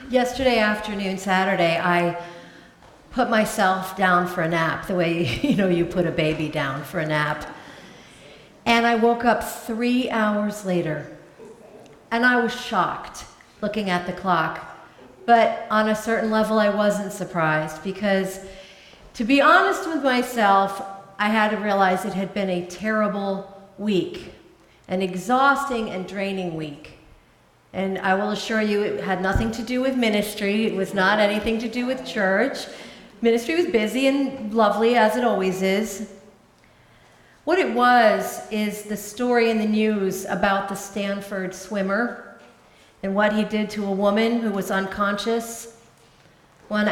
Yesterday afternoon, Saturday, I put myself down for a nap, the way you put a baby down for a nap. And I woke up 3 hours later, and I was shocked looking at the clock. But on a certain level, I wasn't surprised, because to be honest with myself, I had to realize it had been a terrible week, an exhausting and draining week. And I will assure you, it had nothing to do with ministry. It was not anything to do with church. Ministry was busy and lovely, as it always is. What it was is the story in the news about the Stanford swimmer and what he did to a woman who was unconscious one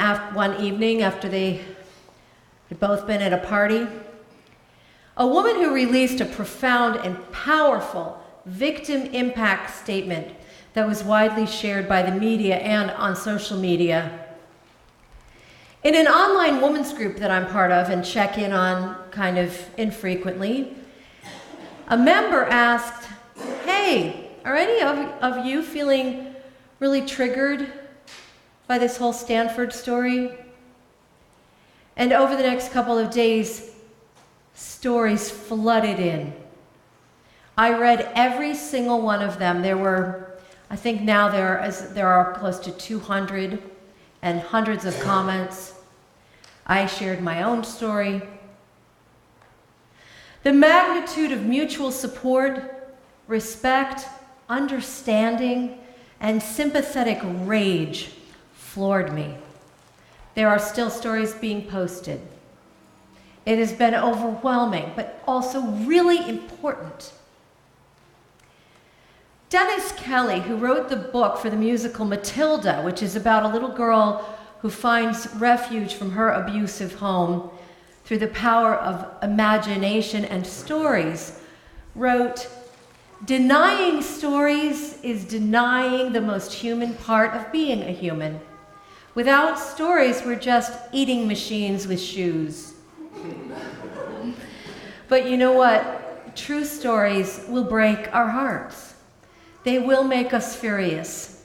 evening after they had both been at a party. A woman who released a profound and powerful victim impact statement that was widely shared by the media and on social media. In an online women's group that I'm part of and check in on kind of infrequently, a member asked, "Hey, are any of you feeling really triggered by this whole Stanford story?" And over the next couple of days, stories flooded in. I read every single one of them. There were, I think now there are close to 200 and hundreds of comments. I shared my own story. The magnitude of mutual support, respect, understanding, and sympathetic rage floored me. There are still stories being posted. It has been overwhelming, but also really important. Dennis Kelly, who wrote the book for the musical Matilda, which is about a little girl who finds refuge from her abusive home through the power of imagination and stories, wrote, "Denying stories is denying the most human part of being a human. Without stories, we're just eating machines with shoes." But you know what? True stories will break our hearts. They will make us furious.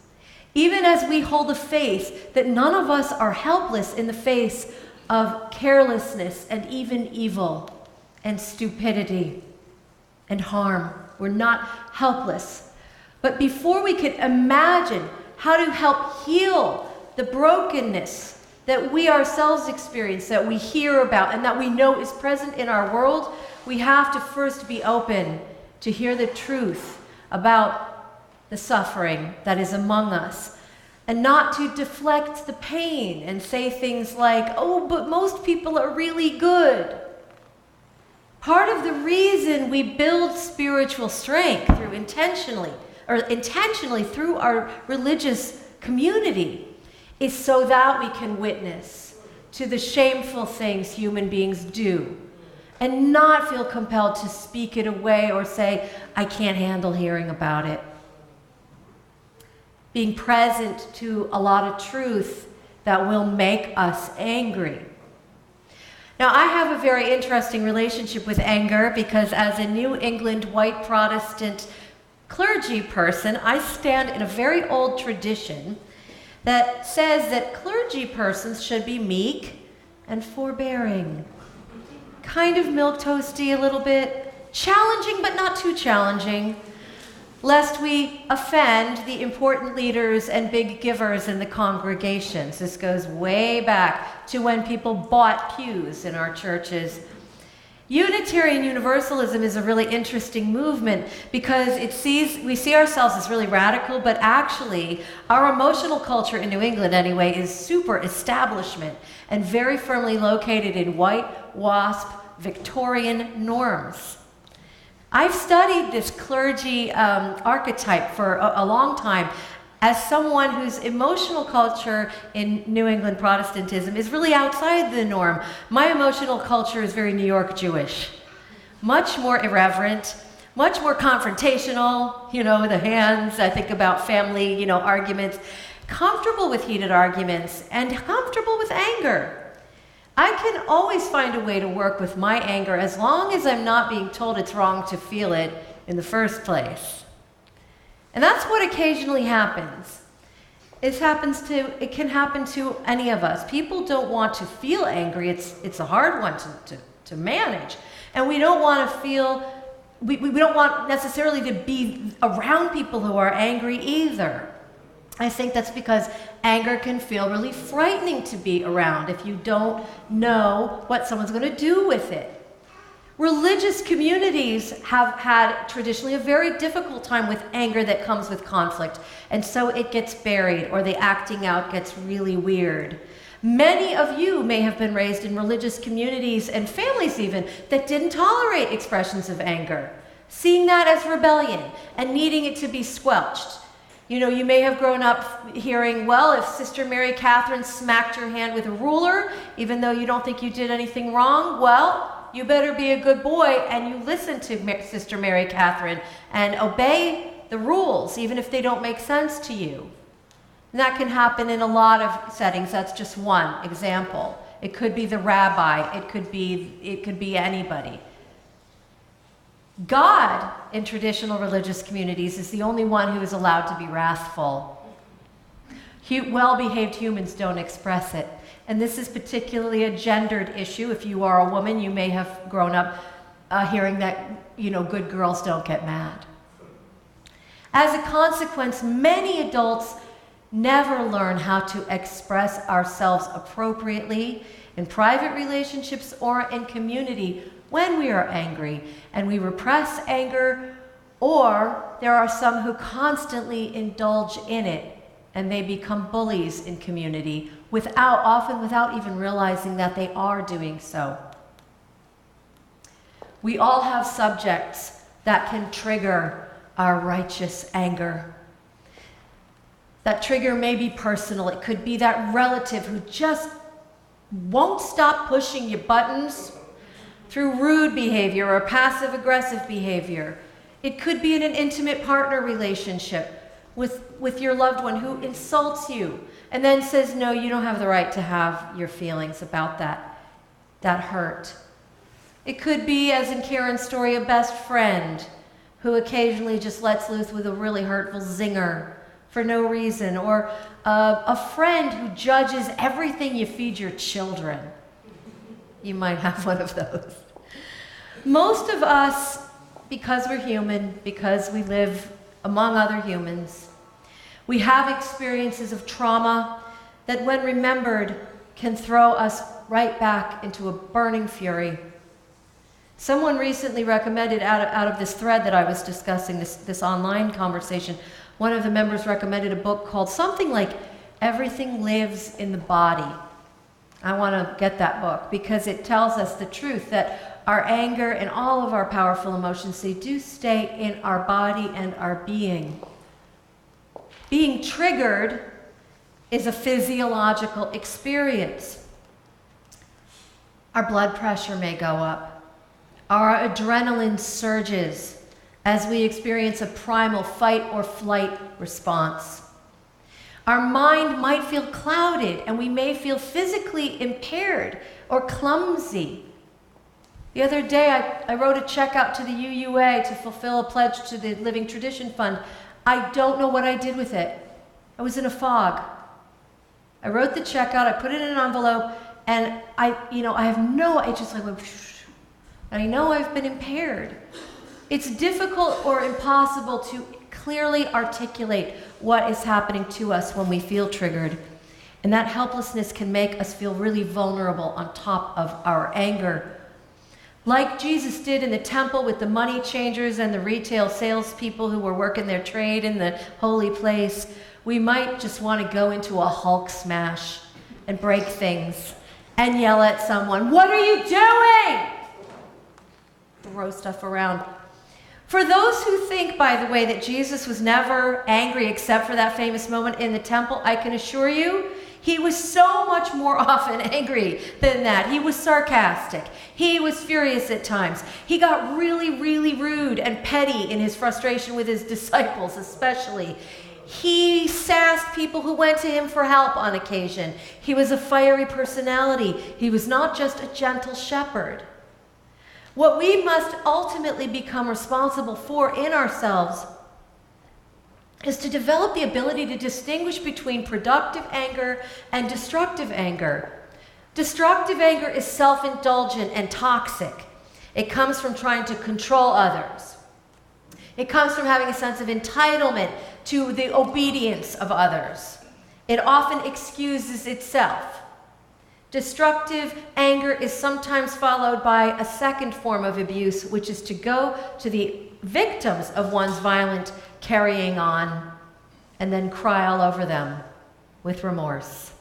Even as we hold the faith that none of us are helpless in the face of carelessness and even evil and stupidity and harm. We're not helpless. But before we could imagine how to help heal the brokenness that we ourselves experience, that we hear about, and that we know is present in our world, we have to first be open to hear the truth about the suffering that is among us, and not to deflect the pain and say things like, "Oh, but most people are really good." Part of the reason we build spiritual strength through intentionally through our religious community is so that we can witness to the shameful things human beings do and not feel compelled to speak it away or say, "I can't handle hearing about it." Being present to a lot of truth that will make us angry. Now, I have a very interesting relationship with anger because as a New England white Protestant clergy person, I stand in a very old tradition that says that clergy persons should be meek and forbearing. Kind of milquetoasty a little bit, challenging but not too challenging, lest we offend the important leaders and big givers in the congregations. This goes way back to when people bought pews in our churches. Unitarian Universalism is a really interesting movement because we see ourselves as really radical, but actually our emotional culture in New England anyway is super establishment and very firmly located in white WASP Victorian norms. I've studied this clergy archetype for a long time as someone whose emotional culture in New England Protestantism is really outside the norm. My emotional culture is very New York Jewish. Much more irreverent, much more confrontational, the hands, I think about family, arguments, comfortable with heated arguments, and comfortable with anger. I can always find a way to work with my anger as long as I'm not being told it's wrong to feel it in the first place. And that's what occasionally happens. It can happen to any of us. People don't want to feel angry. It's a hard one to manage. And we don't want to feel, we don't want necessarily to be around people who are angry either. I think that's because anger can feel really frightening to be around if you don't know what someone's going to do with it. Religious communities have had traditionally a very difficult time with anger that comes with conflict, and so it gets buried, or the acting out gets really weird. Many of you may have been raised in religious communities and families even that didn't tolerate expressions of anger, seeing that as rebellion and needing it to be squelched. You know, you may have grown up hearing, well, if Sister Mary Catherine smacked your hand with a ruler, even though you don't think you did anything wrong, well, you better be a good boy and you listen to Sister Mary Catherine and obey the rules, even if they don't make sense to you. And that can happen in a lot of settings. That's just one example. It could be the rabbi. It could be anybody. God, in traditional religious communities, is the only one who is allowed to be wrathful. Well-behaved humans don't express it. And this is particularly a gendered issue. If you are a woman, you may have grown up hearing that, good girls don't get mad. As a consequence, many adults never learn how to express ourselves appropriately in private relationships or in community when we are angry, and we repress anger, or there are some who constantly indulge in it, and they become bullies in community, often without even realizing that they are doing so. We all have subjects that can trigger our righteous anger. That trigger may be personal. It could be that relative who just won't stop pushing your buttons through rude behavior or passive-aggressive behavior. It could be in an intimate partner relationship with your loved one who insults you and then says, no, you don't have the right to have your feelings about that hurt. It could be, as in Karen's story, a best friend who occasionally just lets loose with a really hurtful zinger for no reason, or a friend who judges everything you feed your children. You might have one of those. Most of us, because we're human, because we live among other humans, we have experiences of trauma that, when remembered, can throw us right back into a burning fury. Someone recently recommended, out of this thread that I was discussing, this online conversation, one of the members recommended a book called something like Everything Lives in the Body. I want to get that book because it tells us the truth that our anger and all of our powerful emotions, they do stay in our body and our being. Being triggered is a physiological experience. Our blood pressure may go up. Our adrenaline surges as we experience a primal fight or flight response. Our mind might feel clouded, and we may feel physically impaired or clumsy. The other day, I wrote a check out to the UUA to fulfill a pledge to the Living Tradition Fund. I don't know what I did with it. I was in a fog. I wrote the check out, I put it in an envelope, and I just like went, and I know I've been impaired. It's difficult or impossible to clearly articulate what is happening to us when we feel triggered. And that helplessness can make us feel really vulnerable on top of our anger. Like Jesus did in the temple with the money changers and the retail salespeople who were working their trade in the holy place, we might just want to go into a Hulk smash and break things and yell at someone, "What are you doing?" Throw stuff around. For those who think, by the way, that Jesus was never angry except for that famous moment in the temple, I can assure you, he was so much more often angry than that. He was sarcastic. He was furious at times. He got really, really rude and petty in his frustration with his disciples, especially. He sassed people who went to him for help on occasion. He was a fiery personality. He was not just a gentle shepherd. What we must ultimately become responsible for in ourselves is to develop the ability to distinguish between productive anger and destructive anger. Destructive anger is self-indulgent and toxic. It comes from trying to control others. It comes from having a sense of entitlement to the obedience of others. It often excuses itself. Destructive anger is sometimes followed by a second form of abuse, which is to go to the victims of one's violent carrying on and then cry all over them with remorse.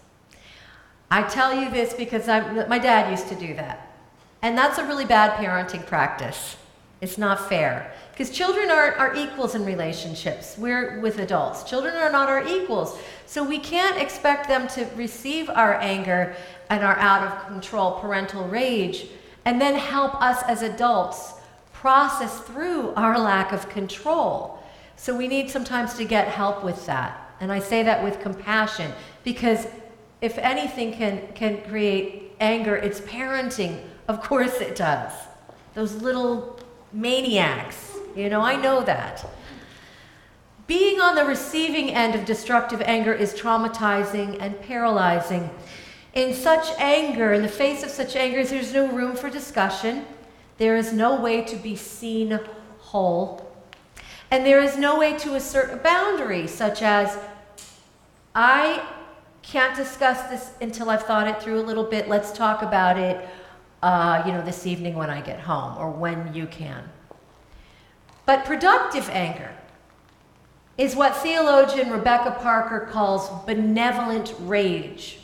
I tell you this because my dad used to do that. And that's a really bad parenting practice. It's not fair. Because children aren't our equals in relationships. We're with adults. Children are not our equals. So we can't expect them to receive our anger and our out-of-control parental rage and then help us as adults process through our lack of control. So we need sometimes to get help with that. And I say that with compassion because if anything can create anger, it's parenting. Of course it does. Those little maniacs, I know that. Being on the receiving end of destructive anger is traumatizing and paralyzing. In such anger, in the face of such anger, there's no room for discussion. There is no way to be seen whole. And there is no way to assert a boundary, such as, I can't discuss this until I've thought it through a little bit. Let's talk about it, this evening when I get home, or when you can. But productive anger is what theologian Rebecca Parker calls benevolent rage.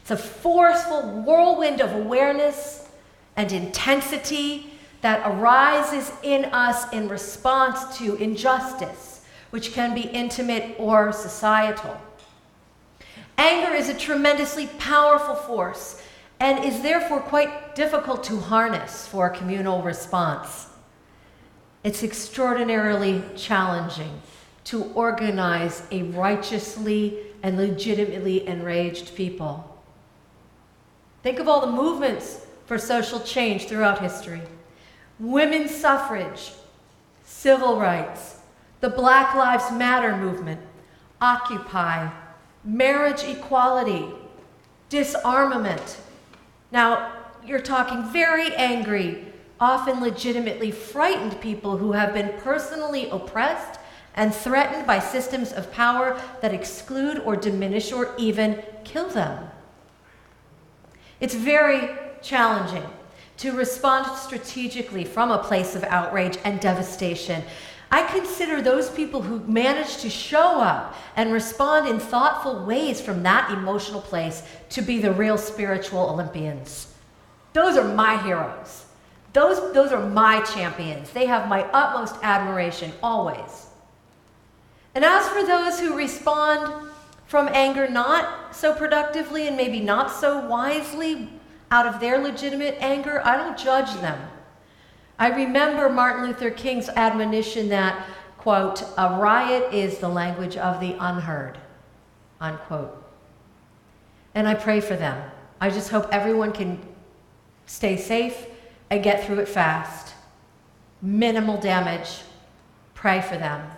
It's a forceful whirlwind of awareness and intensity that arises in us in response to injustice, which can be intimate or societal. Anger is a tremendously powerful force and is therefore quite difficult to harness for a communal response. It's extraordinarily challenging to organize a righteously and legitimately enraged people. Think of all the movements for social change throughout history. Women's suffrage, civil rights, the Black Lives Matter movement, Occupy, marriage equality, disarmament. Now, you're talking very angry, often legitimately frightened people who have been personally oppressed and threatened by systems of power that exclude or diminish or even kill them. It's very challenging to respond strategically from a place of outrage and devastation. I consider those people who manage to show up and respond in thoughtful ways from that emotional place to be the real spiritual Olympians. Those are my heroes. Those are my champions. They have my utmost admiration, always. And as for those who respond from anger not so productively and maybe not so wisely out of their legitimate anger, I don't judge them. I remember Martin Luther King's admonition that, quote, "A riot is the language of the unheard," unquote. And I pray for them. I just hope everyone can stay safe and get through it fast. Minimal damage. Pray for them.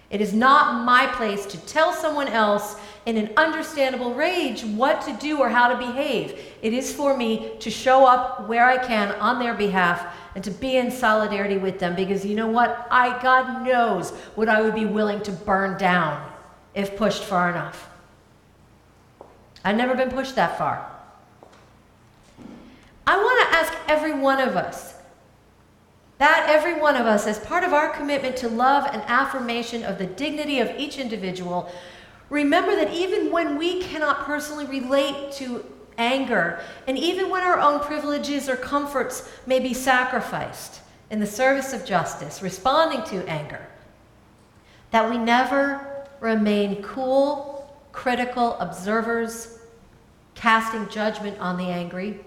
It is not my place to tell someone else in an understandable rage what to do or how to behave. It is for me to show up where I can on their behalf and to be in solidarity with them, because you know what? God knows what I would be willing to burn down if pushed far enough. I've never been pushed that far. I want to ask every one of us, as part of our commitment to love and affirmation of the dignity of each individual, remember that even when we cannot personally relate to anger, and even when our own privileges or comforts may be sacrificed in the service of justice, responding to anger, that we never remain cool, critical observers, casting judgment on the angry,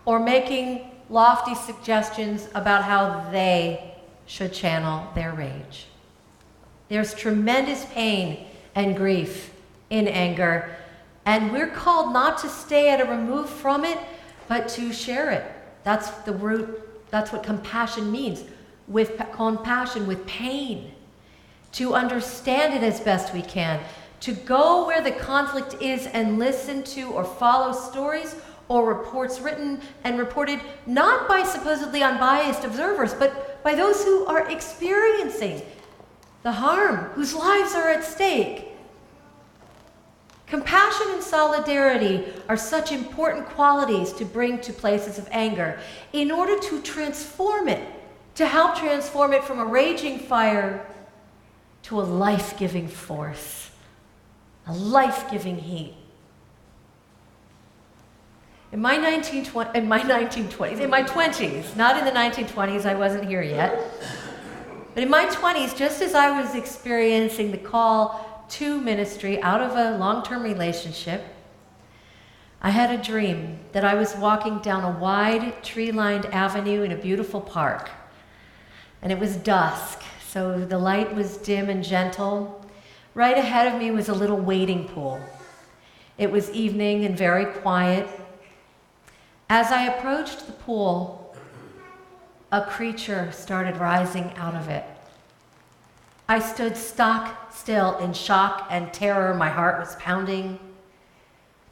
or making lofty suggestions about how they should channel their rage. There's tremendous pain and grief in anger, and we're called not to stay at a remove from it, but to share it. That's the root, that's what compassion means. With compassion, with pain. to understand it as best we can, to go where the conflict is and listen to or follow stories or reports written and reported not by supposedly unbiased observers, but by those who are experiencing the harm, whose lives are at stake. Compassion and solidarity are such important qualities to bring to places of anger in order to transform it, to help transform it from a raging fire to a life-giving force, a life-giving heat. In my 20s, not in the 1920s, I wasn't here yet, but in my 20s, just as I was experiencing the call to ministry out of a long-term relationship, I had a dream that I was walking down a wide, tree-lined avenue in a beautiful park, and it was dusk, so the light was dim and gentle. Right ahead of me was a little wading pool. It was evening and very quiet. As I approached the pool, a creature started rising out of it. I stood stock still in shock and terror. My heart was pounding.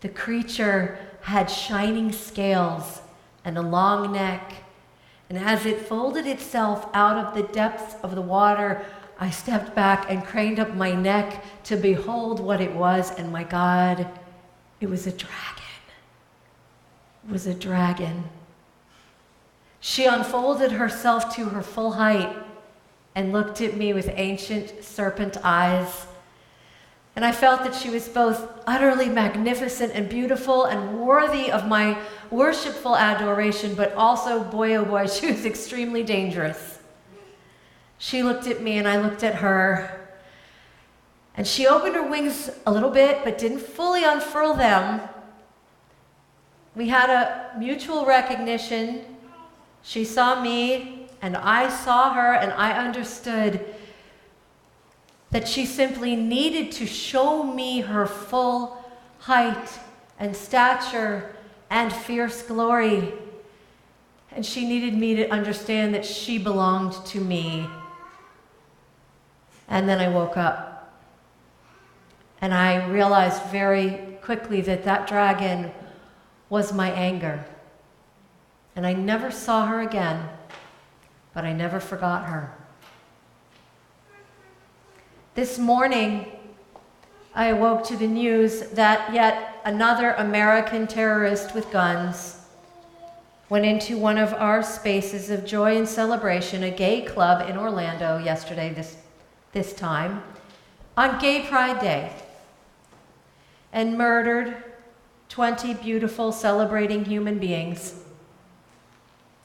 The creature had shining scales and a long neck, and as it folded itself out of the depths of the water, I stepped back and craned up my neck to behold what it was, and my God, it was a dragon. It was a dragon. She unfolded herself to her full height and looked at me with ancient serpent eyes. And I felt that she was both utterly magnificent and beautiful and worthy of my worshipful adoration, but also, boy oh boy, she was extremely dangerous. She looked at me and I looked at her. And she opened her wings a little bit, but didn't fully unfurl them. We had a mutual recognition. She saw me, and I saw her, and I understood that she simply needed to show me her full height and stature and fierce glory. And she needed me to understand that she belonged to me. And then I woke up. And I realized very quickly that that dragon was my anger. And I never saw her again, but I never forgot her. This morning, I awoke to the news that yet another American terrorist with guns went into one of our spaces of joy and celebration, a gay club in Orlando yesterday, this time, on Gay Pride Day, and murdered 20 beautiful, celebrating human beings.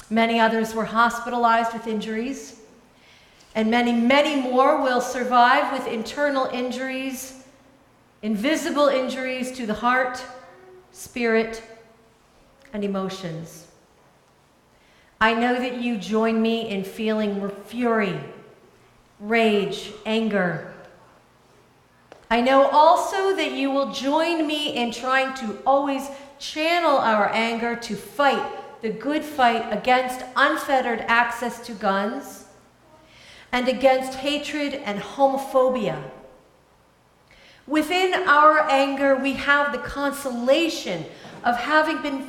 Many others were hospitalized with injuries, and many, many more will survive with internal injuries, invisible injuries to the heart, spirit, and emotions. I know that you join me in feeling fury, rage, anger. I know also that you will join me in trying to always channel our anger to fight the good fight against unfettered access to guns and against hatred and homophobia. Within our anger, we have the consolation of having been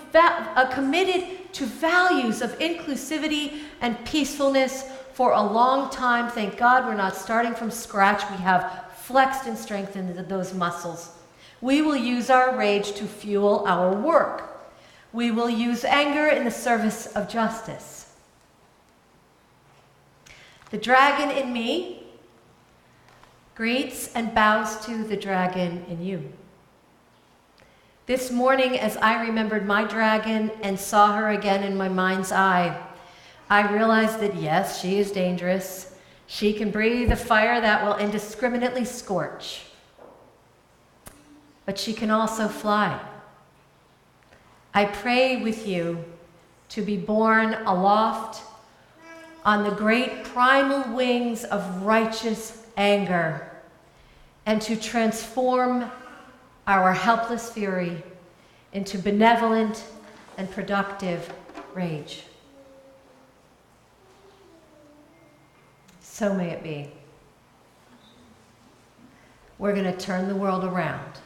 committed to values of inclusivity and peacefulness for a long time. Thank God we're not starting from scratch. We have flexed and strengthened those muscles. We will use our rage to fuel our work. We will use anger in the service of justice. The dragon in me greets and bows to the dragon in you. This morning, as I remembered my dragon and saw her again in my mind's eye, I realized that yes, she is dangerous. She can breathe a fire that will indiscriminately scorch. But she can also fly. I pray with you to be born aloft on the great primal wings of righteous anger and to transform our helpless fury into benevolent and productive rage. So may it be. we're going to turn the world around.